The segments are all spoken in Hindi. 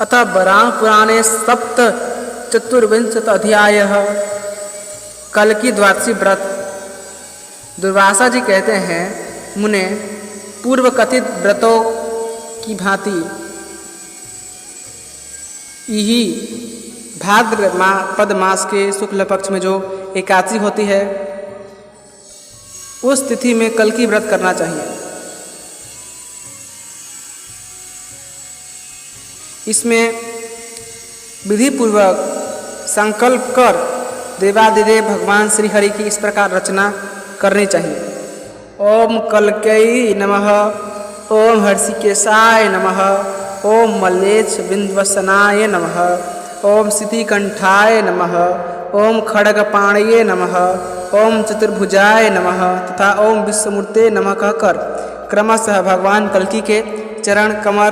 अतः वराह पुराणे सप्त चतुर्विंशत अध्याय कल्कि द्वादशी व्रत। दुर्वासा जी कहते हैं, मुने पूर्व कथित व्रतों की भांति यही भाद्रपद मास के शुक्ल पक्ष में जो एकादशी होती है उस तिथि में कल्कि व्रत करना चाहिए। इसमें विधि पूर्वक संकल्प कर देवादिदेव भगवान श्री हरि की इस प्रकार रचना करनी चाहिए। ओम कल्कै नमः, ओम हर्षिकेशाय नमः, ओम मल्लेश विंध्वसनाय नमः, ओम सिद्धिकंठाय नमः, ओम खड्गपाणये नमः, ओम चतुर्भुजाय नमः तथा ओम विश्वमूर्ते नमः कहकर क्रमशः भगवान कल्कि के चरण, कमर,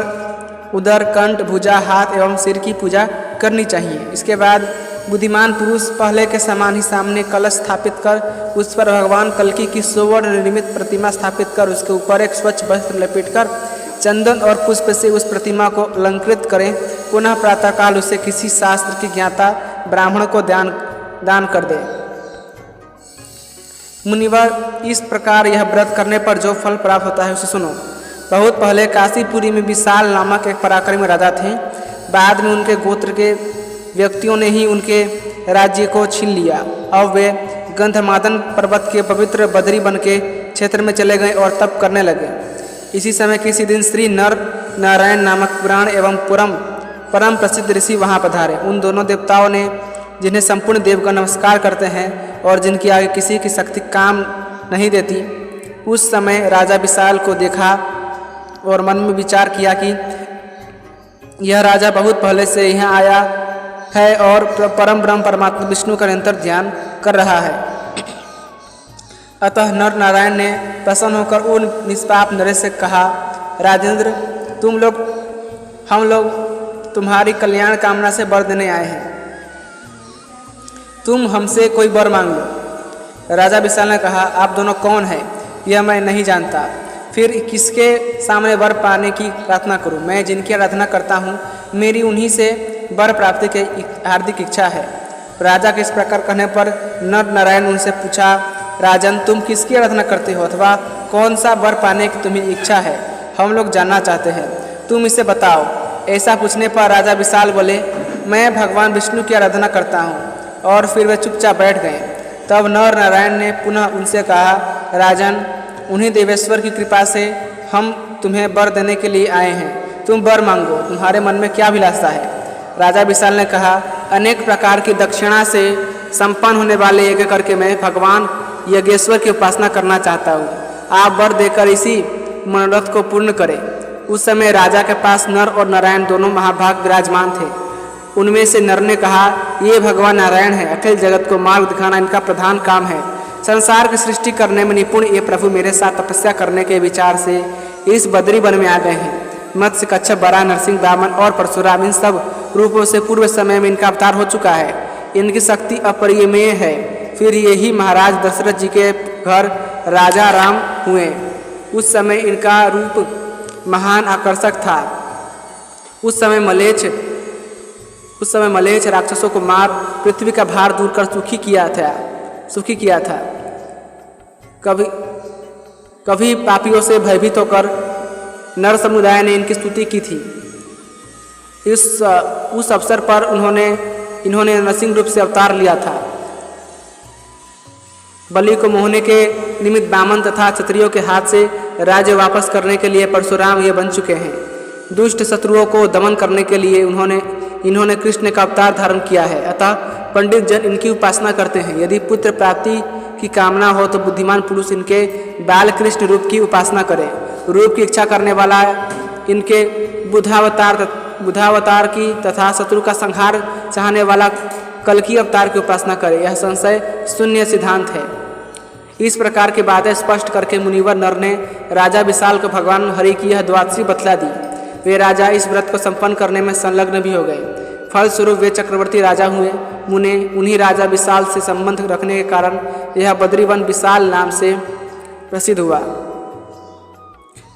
उदर, कंठ, भुजा, हाथ एवं सिर की पूजा करनी चाहिए। इसके बाद बुद्धिमान पुरुष पहले के समान ही सामने कलश स्थापित कर उस पर भगवान कल्कि की सुवर्ण निर्मित प्रतिमा स्थापित कर उसके ऊपर एक स्वच्छ वस्त्र लपेटकर चंदन और पुष्प से उस प्रतिमा को अलंकृत करें। पुनः प्रातःकाल उसे किसी शास्त्र की ज्ञाता ब्राह्मण को दान कर दे। मुनिवर, इस प्रकार यह व्रत करने पर जो फल प्राप्त होता है उसे सुनो। बहुत पहले काशीपुरी में विशाल नामक एक पराक्रमी राजा थे। बाद में उनके गोत्र के व्यक्तियों ने ही उनके राज्य को छीन लिया। अब वे गंधमादन पर्वत के पवित्र बद्री बन के क्षेत्र में चले गए और तप करने लगे। इसी समय किसी दिन श्री नर नारायण नामक पुराण एवं परम प्रसिद्ध ऋषि वहाँ पधारे। उन दोनों देवताओं ने, जिन्हें संपूर्ण देवगण नमस्कार करते हैं और जिनकी आगे किसी की शक्ति काम नहीं देती, उस समय राजा विशाल को देखा और मन में विचार किया कि यह राजा बहुत पहले से यहाँ आया है और परम ब्रह्म परमात्मा विष्णु का निरंतर ध्यान कर रहा है। अतः नर नारायण ने प्रसन्न होकर उन निष्पाप नरेश से कहा, राजेंद्र, हम लोग तुम्हारी कल्याण कामना से वर देने आए हैं। तुम हमसे कोई वर मांग लो। राजा विशाल ने कहा, आप दोनों कौन हैं? यह मैं नहीं जानता। फिर किसके सामने वर पाने की प्रार्थना करूं? मैं जिनकी आराधना करता हूं, मेरी उन्हीं से वर प्राप्ति की हार्दिक इच्छा है। राजा के इस प्रकार कहने पर नर नारायण उनसे पूछा, राजन, तुम किसकी आराधना करते हो अथवा कौन सा वर पाने की तुम्हें इच्छा है? हम लोग जानना चाहते हैं, तुम इसे बताओ। ऐसा पूछने पर राजा विशाल बोले, मैं भगवान विष्णु की आराधना करता हूँ। और फिर वे चुपचाप बैठ गए। तब नर नारायण ने पुनः उनसे कहा, राजन, उन्हीं देवेश्वर की कृपा से हम तुम्हें वर देने के लिए आए हैं। तुम वर मांगो, तुम्हारे मन में क्या अभिलाषा है? राजा विशाल ने कहा, अनेक प्रकार की दक्षिणा से संपन्न होने वाले यज्ञ करके मैं भगवान यज्ञेश्वर की उपासना करना चाहता हूँ। आप वर देकर इसी मनोरथ को पूर्ण करें। उस समय राजा के पास नर और नारायण दोनों महाभाग विराजमान थे। उनमें से नर ने कहा, ये भगवान नारायण है, अखिल जगत को मार्ग दिखाना इनका प्रधान काम है। संसार की सृष्टि करने में निपुण ये प्रभु मेरे साथ तपस्या करने के विचार से इस बद्री वन में आ गए हैं। मत्स्य, कच्छप, बराह, नरसिंह, वामन और परशुराम, इन सब रूपों से पूर्व समय में इनका अवतार हो चुका है। इनकी शक्ति अपरिमेय है। फिर यही महाराज दशरथ जी के घर राजा राम हुए। उस समय इनका रूप महान आकर्षक था। उस समय मलेच्छ राक्षसों को मार पृथ्वी का भार दूर कर सुखी किया था। कभी पापियों से भयभीत होकर नर समुदाय ने इनकी स्तुति की थी। उस अवसर पर इन्होंने नरसिंह रूप से अवतार लिया था। बलि को मोहने के निमित्त वामन तथा क्षत्रियों के हाथ से राज्य वापस करने के लिए परशुराम ये बन चुके हैं। दुष्ट शत्रुओं को दमन करने के लिए इन्होंने कृष्ण का अवतार धारण किया है। अतः पंडित जन इनकी उपासना करते हैं। यदि पुत्र प्राप्ति की कामना हो तो बुद्धिमान पुरुष इनके बाल कृष्ण रूप की उपासना करे। रूप की इच्छा करने वाला इनके बुधावतार की तथा शत्रु का संहार चाहने वाला कल्कि अवतार की उपासना करे। यह संशय शून्य सिद्धांत है। इस प्रकार की बातें स्पष्ट करके मुनिवर नर ने राजा विशाल को भगवान हरि की यह द्वादशी बतला दी। वे राजा इस व्रत को संपन्न करने में संलग्न भी हो गए। फलस्वरूप वे चक्रवर्ती राजा हुए। मुने उन्हीं राजा विशाल से संबंध रखने के कारण यह बद्रीवन विशाल नाम से प्रसिद्ध हुआ।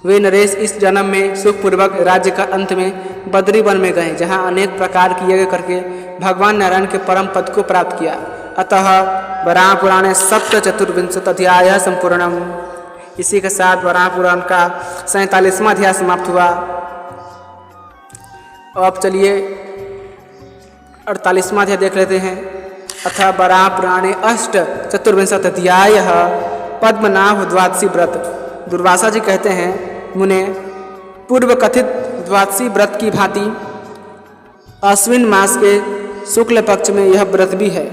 वे नरेश इस जन्म में सुखपूर्वक राज्य का अंत में बद्री वन में गए, जहाँ अनेक प्रकार की यज्ञ करके भगवान नारायण के परम पद को प्राप्त किया। अतः वराह पुराणे सप्त चतुर्विंशत अध्याय संपूर्णम। इसी के साथ वराह पुराण का 47वां अध्याय समाप्त हुआ। अब चलिए 48वां अध्याय देख लेते हैं। अथ वराह पुराणे अष्ट चतुर्विंशत अध्याय पद्मनाभ द्वादशी व्रत। दुर्वासा जी कहते हैं, मुने पूर्व कथित द्वादशी व्रत की भांति अश्विन मास के शुक्ल पक्ष में यह व्रत भी है।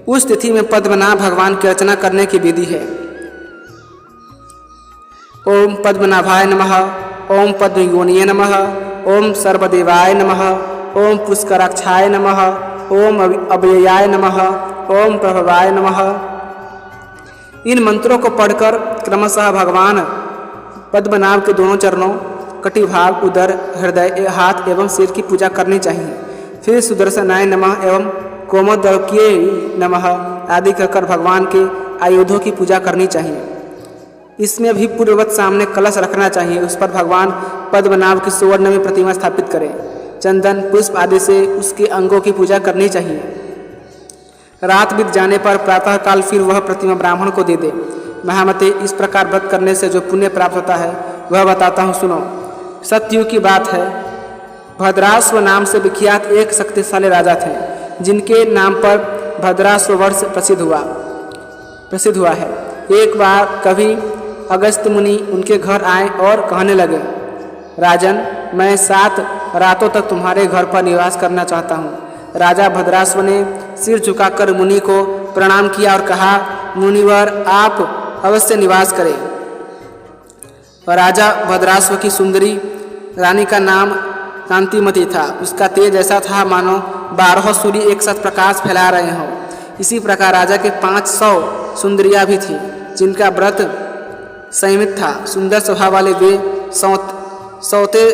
उस तिथि में पद्मनाभ भगवान की अर्चना करने की विधि है। ओम पद्मनाभाय नमः, ओम पद्मयोनिये नमः, ओम सर्वदेवाय नमः, ओम पुष्कराक्षाय नमः, ओम अव्ययाय नमः, ओम प्रभवाय नमः। इन मंत्रों को पढ़कर क्रमशः भगवान पद्मनाभ के दोनों चरणों, कटिभाग, उदर, हृदय, हाथ एवं सिर की पूजा करनी चाहिए। फिर सुदर्शनाय नमः एवं कोमोदकीय नमः आदि कहकर भगवान के आयुधों की पूजा करनी चाहिए। इसमें भी पूर्ववत सामने कलश रखना चाहिए। उस पर भगवान पद्मनाभ की सुवर्ण में प्रतिमा स्थापित करें। चंदन, पुष्प आदि से उसके अंगों की पूजा करनी चाहिए। रात बीत जाने पर प्रातःकाल फिर वह प्रतिमा ब्राह्मण को दे दे। महामते, इस प्रकार व्रत करने से जो पुण्य प्राप्त होता है वह बताता हूँ, सुनो। सतयुग की बात है। भद्राश्व नाम से विख्यात एक शक्तिशाली राजा थे, जिनके नाम पर भद्राश्व वर्ष प्रसिद्ध हुआ है। एक बार कभी अगस्त मुनि उनके घर आए और कहने लगे, राजन, मैं 7 रातों तक तुम्हारे घर पर निवास करना चाहता हूँ। राजा भद्राश्व ने सिर झुकाकर मुनि को प्रणाम किया और कहा, मुनिवर, आप अवश्य निवास करें। राजा भद्राश्व की सुंदरी रानी का नाम कांतिमती था। उसका तेज ऐसा था मानो 12 सूर्य एक साथ प्रकाश फैला रहे हों। इसी प्रकार राजा के 500 सुंदरियाँ भी थीं, जिनका व्रत संयमित था। सुंदर स्वभाव वाले वे सौते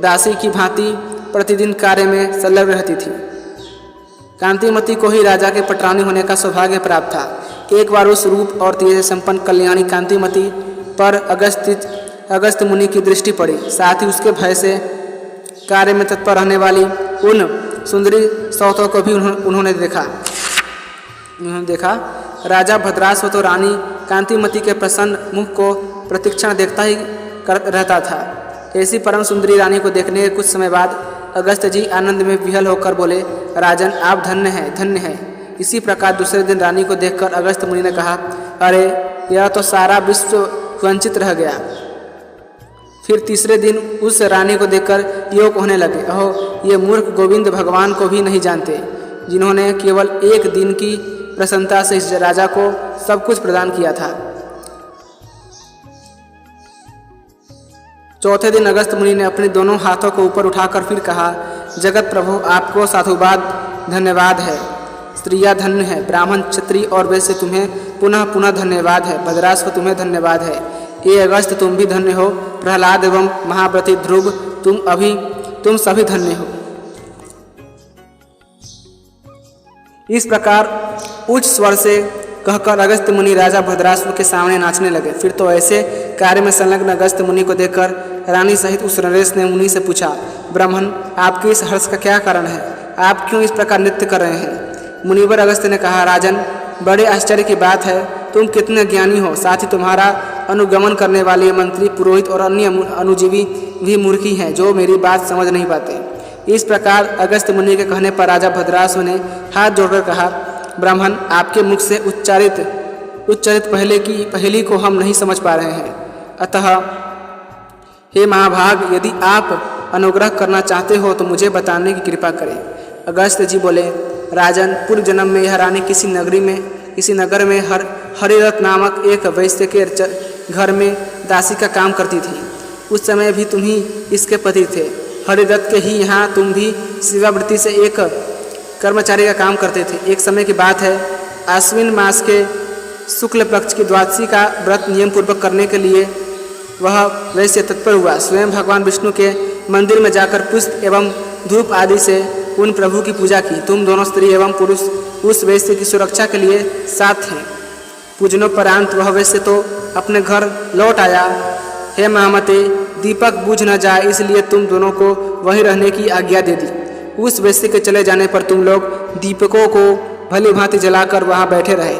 दासी की भांति प्रतिदिन कार्य में संलग्न रहती थी। कांतिमती को ही राजा के पटरानी होने का सौभाग्य प्राप्त था। एक बार उस रूप और तेज से संपन्न कल्याणी कांतिमती पर अगस्त मुनि की दृष्टि पड़ी। साथ ही उसके भय से कार्य में तत्पर रहने वाली उन सुंदरी सौतों को भी उन्होंने देखा। राजा भद्राश्व तो रानी कांतिमती के प्रसन्न मुख को प्रतिक्षण देखता ही रहता था। ऐसी परम सुंदरी रानी को देखने के कुछ समय बाद अगस्त जी आनंद में विहल होकर बोले, राजन, आप धन्य हैं। इसी प्रकार दूसरे दिन रानी को देखकर अगस्त मुनि ने कहा, अरे, यह तो सारा विश्व वंचित रह गया। फिर तीसरे दिन उस रानी को देखकर यो कहने लगे, अहो, ये मूर्ख गोविंद भगवान को भी नहीं जानते, जिन्होंने केवल एक दिन की प्रसन्नता से इस राजा को सब कुछ प्रदान किया था। चौथे दिन अगस्त मुनि ने अपने दोनों हाथों को ऊपर उठाकर फिर कहा, जगत प्रभु, आपको साधुवाद धन्यवाद है। स्त्रियाँ धन्य है, ब्राह्मण, क्षत्रिय और वैश्य तुम्हें पुनः पुनः धन्यवाद है। भद्राश्व तुम्हें धन्यवाद है। ये अगस्त, तुम भी धन्य हो। प्रहलाद एवं महाव्रती ध्रुव, तुम सभी धन्य हो। इस प्रकार उच्च स्वर से कहकर अगस्त मुनि राजा भद्राश्व के सामने नाचने लगे। फिर तो ऐसे कार्य में संलग्न अगस्त मुनि को देखकर रानी सहित उस नरेश ने मुनि से पूछा, ब्राह्मण, आपके इस हर्ष का क्या कारण है? आप क्यों इस प्रकार नृत्य कर रहे हैं? मुनिवर अगस्त ने कहा, राजन, बड़े आश्चर्य की बात है, तुम कितने ज्ञानी हो। साथ ही तुम्हारा अनुगमन करने वाले मंत्री, पुरोहित और अन्य अनुजीवी भी मूर्खी हैं, जो मेरी बात समझ नहीं पाते। इस प्रकार अगस्त मुनि के कहने पर राजा भद्राश्व ने हाथ जोड़कर कहा, ब्राह्मण, आपके मुख से उच्चारित पहली को हम नहीं समझ पा रहे हैं। अतः हे महाभाग, यदि आप अनुग्रह करना चाहते हो तो मुझे बताने की कृपा करें। अगस्त जी बोले, राजन, पूर्व जन्म में यह रानी किसी नगर में हरिरथ नामक एक वैश्य के घर में दासी का काम करती थी। उस समय भी तुम ही इसके पति थे। हरिरथ के ही यहाँ तुम भी सेवावृत्ति से एक कर्मचारी का काम करते थे। एक समय की बात है, आश्विन मास के शुक्ल पक्ष की द्वादशी का व्रत नियम पूर्वक करने के लिए वह वैश्य तत्पर हुआ। स्वयं भगवान विष्णु के मंदिर में जाकर पुष्प एवं धूप आदि से उन प्रभु की पूजा की। तुम दोनों स्त्री एवं पुरुष उस वैश्य की सुरक्षा के लिए साथ हैं। पूजनोपरांत वह वैश्य तो अपने घर लौट आया। हे महामते, दीपक बुझ न जाए इसलिए तुम दोनों को वहीं रहने की आज्ञा दे दी। उस वेश्या के चले जाने पर तुम लोग दीपकों को भली भांति जलाकर वहाँ बैठे रहे।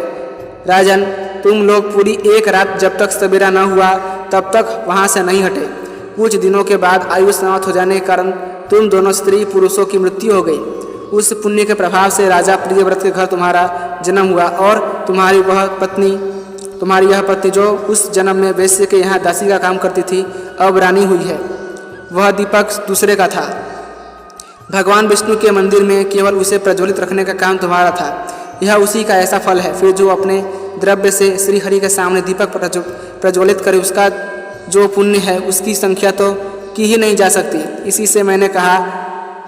राजन, तुम लोग पूरी एक रात जब तक सवेरा न हुआ तब तक वहाँ से नहीं हटे। कुछ दिनों के बाद आयु समाप्त हो जाने के कारण तुम दोनों स्त्री पुरुषों की मृत्यु हो गई। उस पुण्य के प्रभाव से राजा प्रियव्रत के घर तुम्हारा जन्म हुआ और तुम्हारी यह पत्नी जो उस जन्म में वैश्य के यहाँ दासी का काम करती थी अब रानी हुई है। वह दीपक दूसरे का था। भगवान विष्णु के मंदिर में केवल उसे प्रज्वलित रखने का काम तुम्हारा था। यह उसी का ऐसा फल है। फिर जो अपने द्रव्य से श्री हरि के सामने दीपक प्रज्वलित करे उसका जो पुण्य है उसकी संख्या तो की ही नहीं जा सकती। इसी से मैंने कहा,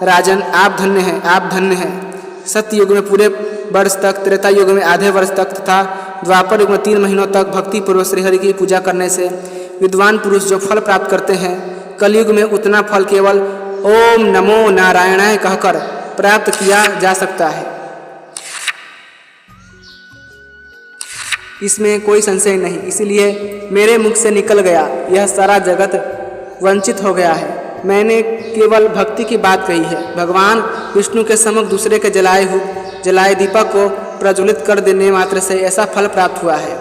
राजन, आप धन्य हैं, आप धन्य हैं। सत्य युग में पूरे वर्ष तक, त्रेता युग में आधे वर्ष तक तथा द्वापर युग में 3 महीनों तक भक्ति पूर्वक श्रीहरि की पूजा करने से विद्वान पुरुष जो फल प्राप्त करते हैं, कलयुग में उतना फल केवल ओम नमो नारायणाय कहकर प्राप्त किया जा सकता है। इसमें कोई संशय नहीं। इसलिए मेरे मुख से निकल गया यह सारा जगत वंचित हो गया है। मैंने केवल भक्ति की बात कही है। भगवान विष्णु के सम्मुख दूसरे के जलाए दीपक को प्रज्वलित कर देने मात्र से ऐसा फल प्राप्त हुआ है।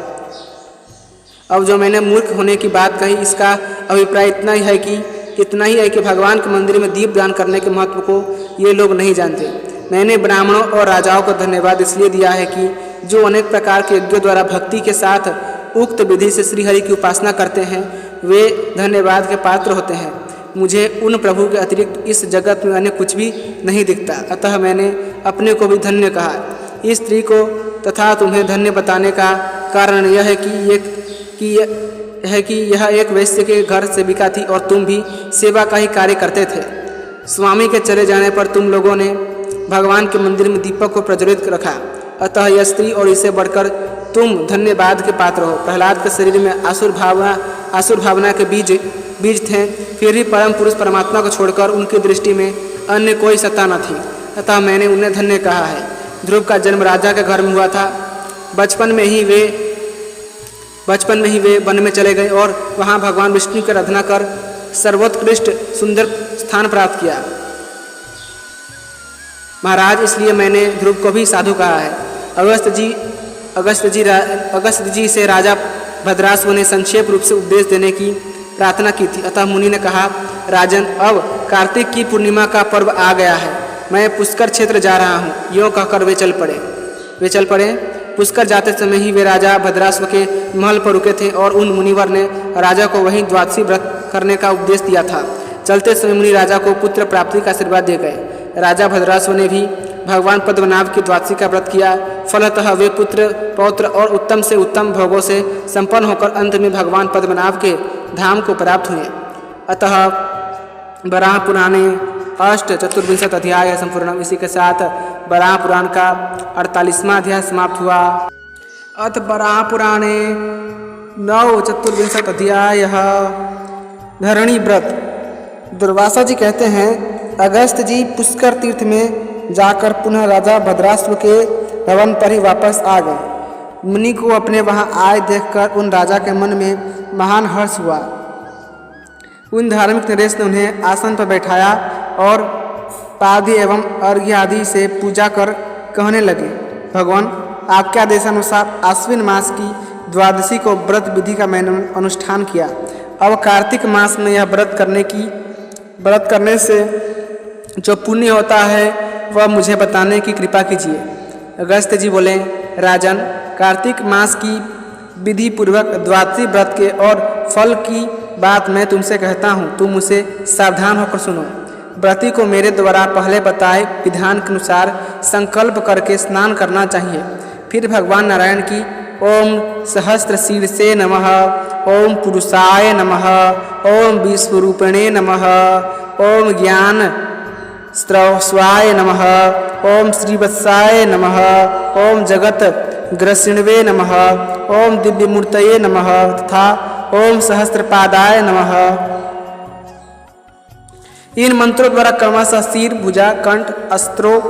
अब जो मैंने मूर्ख होने की बात कही इसका अभिप्राय इतना ही है कि भगवान के मंदिर में दीप दान करने के महत्व को ये लोग नहीं जानते। मैंने ब्राह्मणों और राजाओं को धन्यवाद इसलिए दिया है कि जो अनेक प्रकार के यज्ञों द्वारा भक्ति के साथ उक्त विधि से श्रीहरि की उपासना करते हैं वे धन्यवाद के पात्र होते हैं। मुझे उन प्रभु के अतिरिक्त इस जगत में अन्य कुछ भी नहीं दिखता, अतः मैंने अपने को भी धन्य कहा। इस स्त्री को तथा तुम्हें धन्य बताने का कारण यह है कि यह एक वैश्य के घर सेविका थी और तुम भी सेवा का ही कार्य करते थे। स्वामी के चले जाने पर तुम लोगों ने भगवान के मंदिर में दीपक को प्रज्वलित रखा, अतः यह स्त्री और इसे बढ़कर तुम धन्यवाद के पात्र हो। प्रहलाद के शरीर में आसुर भावना के बीज थे, फिर भी परम पुरुष परमात्मा को छोड़कर उनकी दृष्टि में अन्य कोई सत्ता न थी, अतः मैंने उन्हें धन्य कहा है। ध्रुव का जन्म राजा के घर में हुआ था। बचपन में ही वे वन में चले गए और वहाँ भगवान विष्णु की आराधना कर सर्वोत्कृष्ट सुंदर स्थान प्राप्त किया। महाराज, इसलिए मैंने ध्रुव को भी साधु कहा है। अगस्त जी से राजा भद्रासव ने संक्षेप रूप से उपदेश देने की प्रार्थना की थी, अतः मुनि ने कहा, राजन, अब कार्तिक की पूर्णिमा का पर्व आ गया है, मैं पुष्कर क्षेत्र जा रहा हूँ। यों कहकर वे चल पड़े। पुष्कर जाते समय ही वे राजा भद्रासव के महल पर रुके थे और उन मुनिवर ने राजा को वहीं द्वादशी व्रत करने का उपदेश दिया था। चलते समय मुनि राजा को पुत्र प्राप्ति का आशीर्वाद दे गए। राजा भद्रासव ने भी भगवान पद्मनाभ की द्वादशी का व्रत किया। फलतः वे पुत्र पौत्र और उत्तम से उत्तम भोगों से संपन्न होकर अंत में भगवान पद्मनाभ के धाम को प्राप्त हुए। अतः वराह पुराणे 8 अध्याय संपूर्ण। इसी के साथ वराह पुराण का 48वां अध्याय समाप्त हुआ। अथ वराह पुराणे 9 अध्याय धरणी व्रत। दुर्वासा जी कहते हैं, अगस्त जी पुष्कर तीर्थ में जाकर पुनः राजा भद्रासव के भवन पर ही वापस आ गए। मुनि को अपने वहाँ आए देखकर उन राजा के मन में महान हर्ष हुआ। उन धार्मिक नरेश ने उन्हें आसन पर बैठाया और पाद्य एवं अर्घ्य आदि से पूजा कर कहने लगे, भगवान, आपके आदेशानुसार आश्विन मास की द्वादशी को व्रत विधि का मैंने अनुष्ठान किया। अब कार्तिक मास में यह व्रत करने से जो पुण्य होता है वह मुझे बताने की कृपा कीजिए। अगस्त जी बोले, राजन, कार्तिक मास की विधि पूर्वक द्वादशी व्रत के और फल की बात मैं तुमसे कहता हूँ, तुम उसे सावधान होकर सुनो। व्रती को मेरे द्वारा पहले बताए विधान के अनुसार संकल्प करके स्नान करना चाहिए। फिर भगवान नारायण की ओम सहस्त्र शीर्षे नमः, ओम पुरुषाय नमः, ओम विश्वरूपिणे नमः, ओम ज्ञान स्रवाय नमः, ओम श्रीवत्साय नमः, ओम जगत ग्रसिण्वे नमः, ओम दिव्यमूर्तये नमः तथा ओम सहस्त्रपादाय नमः। इन मंत्रों द्वारा क्रमशः सिर, भुजा, कंठ, अस्त्रों,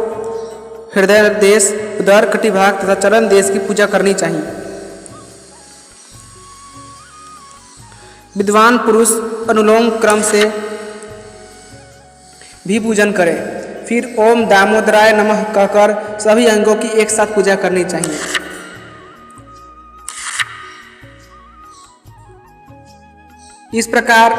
हृदय देश, उदर, कटिभाग तथा चरण देश की पूजा करनी चाहिए। विद्वान पुरुष अनुलोम क्रम से भी पूजन करें। फिर ओम दामोदराय नमः कहकर सभी अंगों की एक साथ पूजा करनी चाहिए। इस प्रकार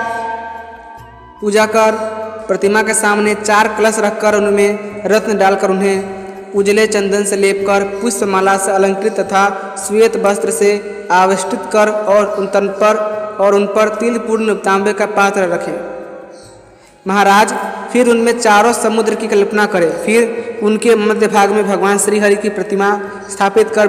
पूजा कर प्रतिमा के सामने 4 कलश रखकर उनमें रत्न डालकर उन्हें उजले चंदन से लेपकर पुष्पमाला से अलंकृत तथा श्वेत वस्त्र से आवेष्टित कर और उन पर तिल पूर्ण तांबे का पात्र रखें। महाराज फिर उनमें चारों समुद्र की कल्पना करें। फिर उनके मध्य भाग में भगवान श्री हरि की प्रतिमा स्थापित कर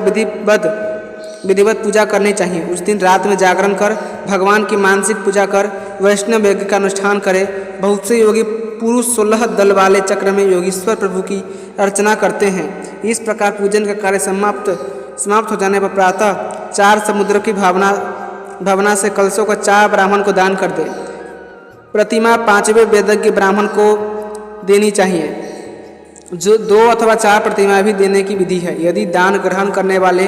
विधिवत पूजा करनी चाहिए। उस दिन रात में जागरण कर भगवान की मानसिक पूजा कर वैष्णव यज्ञ का अनुष्ठान करें। बहुत से योगी पुरुष 16 दल वाले चक्र में योगीश्वर प्रभु की अर्चना करते हैं। इस प्रकार पूजन का कार्य समाप्त हो जाने पर प्रातः 4 समुद्रों की भावना से कलशों को 4 ब्राह्मण को दान कर दे। प्रतिमा 5वें वेदज्ञ ब्राह्मण को देनी चाहिए। जो 2 अथवा 4 प्रतिमाएं भी देने की विधि है। यदि दान ग्रहण करने वाले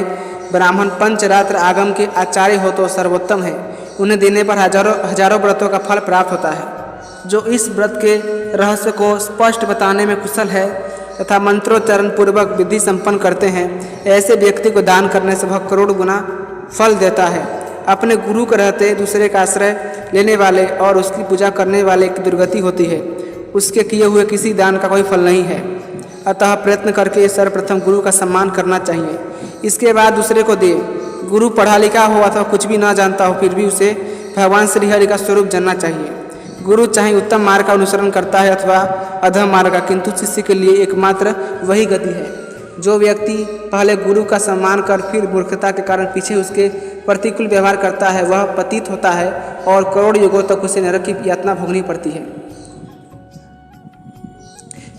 ब्राह्मण पंचरात्र आगम के आचार्य हो तो सर्वोत्तम है। उन्हें देने पर हजारों व्रतों का फल प्राप्त होता है। जो इस व्रत के रहस्य को स्पष्ट बताने में कुशल है तथा मंत्रोच्चारण पूर्वक विधि संपन्न करते हैं, ऐसे व्यक्ति को दान करने से वह करोड़ गुना फल देता है। अपने गुरु के रहते दूसरे का आश्रय लेने वाले और उसकी पूजा करने वाले की दुर्गति होती है। उसके किए हुए किसी दान का कोई फल नहीं है। अतः प्रयत्न करके सर्वप्रथम गुरु का सम्मान करना चाहिए, इसके बाद दूसरे को दे। गुरु पढ़ा लिखा हो अथवा कुछ भी ना जानता हो, फिर भी उसे भगवान श्री हरि का स्वरूप जानना चाहिए। गुरु चाहे उत्तम मार्ग का अनुसरण करता है अथवा अधम मार्ग का, किंतु शिष्य के लिए एकमात्र वही गति है। जो व्यक्ति पहले गुरु का सम्मान कर फिर मूर्खता के कारण पीछे उसके प्रतिकूल व्यवहार करता है, वह पतित होता है और करोड़ युगों तक उसे नरक की यातना भोगनी पड़ती है।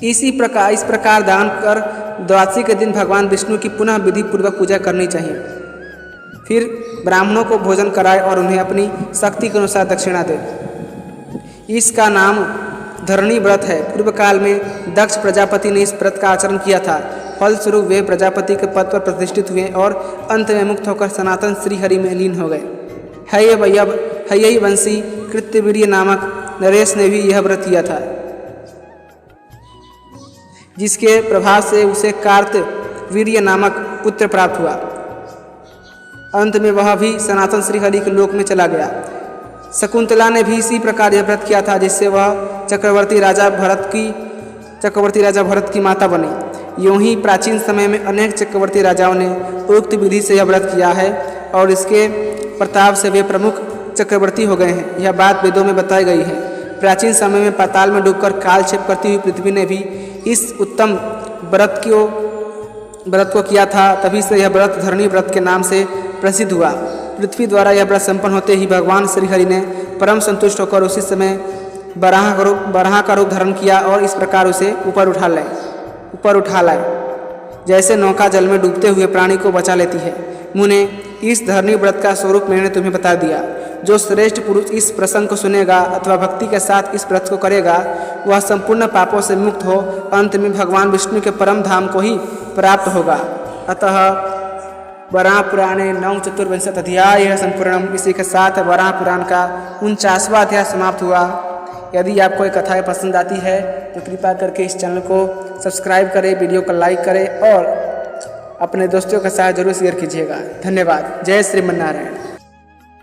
इस प्रकार दान कर द्वादशी के दिन भगवान विष्णु की पुनः विधि पूर्वक पूजा करनी चाहिए। फिर ब्राह्मणों को भोजन कराए और उन्हें अपनी शक्ति के अनुसार दक्षिणा दे। इसका नाम धरणी व्रत है। पूर्व काल में दक्ष प्रजापति ने इस व्रत का आचरण किया था। फलस्वरूप वे प्रजापति के पद पर प्रतिष्ठित हुए और अंत में मुक्त होकर सनातन श्री हरि में लीन हो गए। हय्यई वंशी कृत्यवीर्य नामक नरेश ने भी यह व्रत किया था, जिसके प्रभाव से उसे कार्तवीर्य नामक पुत्र प्राप्त हुआ। अंत में वह भी सनातन श्री हरि के लोक में चला गया। शकुंतला ने भी इसी प्रकार यह व्रत किया था, जिससे वह चक्रवर्ती राजा भरत की माता बनी। यूं ही प्राचीन समय में अनेक चक्रवर्ती राजाओं ने उक्त विधि से यह व्रत किया है और इसके प्रताप से वे प्रमुख चक्रवर्ती हो गए हैं। यह बात वेदों में बताई गई है। प्राचीन समय में पाताल में डूबकर कालक्षेप करती हुई पृथ्वी ने भी इस उत्तम व्रत को किया था। तभी से यह व्रत धरणी व्रत के नाम से प्रसिद्ध हुआ। पृथ्वी द्वारा यह व्रत संपन्न होते ही भगवान श्री हरि ने परम संतुष्ट होकर उसी समय बराह का रूप धारण किया और इस प्रकार उसे ऊपर उठा लाए, जैसे नौका जल में डूबते हुए प्राणी को बचा लेती है। मुने, इस धरणी व्रत का स्वरूप मैंने तुम्हें बता दिया। जो श्रेष्ठ पुरुष इस प्रसंग को सुनेगा अथवा भक्ति के साथ इस व्रत को करेगा, वह संपूर्ण पापों से मुक्त हो अंत में भगवान विष्णु के परम धाम को ही प्राप्त होगा। अतः वराह पुराणे 9 चतुर्विंशत अध्याय संपूर्णम। इसी के साथ वराह पुराण का 49वां अध्याय समाप्त हुआ। यदि आपको ये कथाएँ पसंद आती है तो कृपया करके इस चैनल को सब्सक्राइब करें, वीडियो को लाइक करें और अपने दोस्तों के साथ जरूर शेयर कीजिएगा। धन्यवाद। जय श्रीमन्नारायण।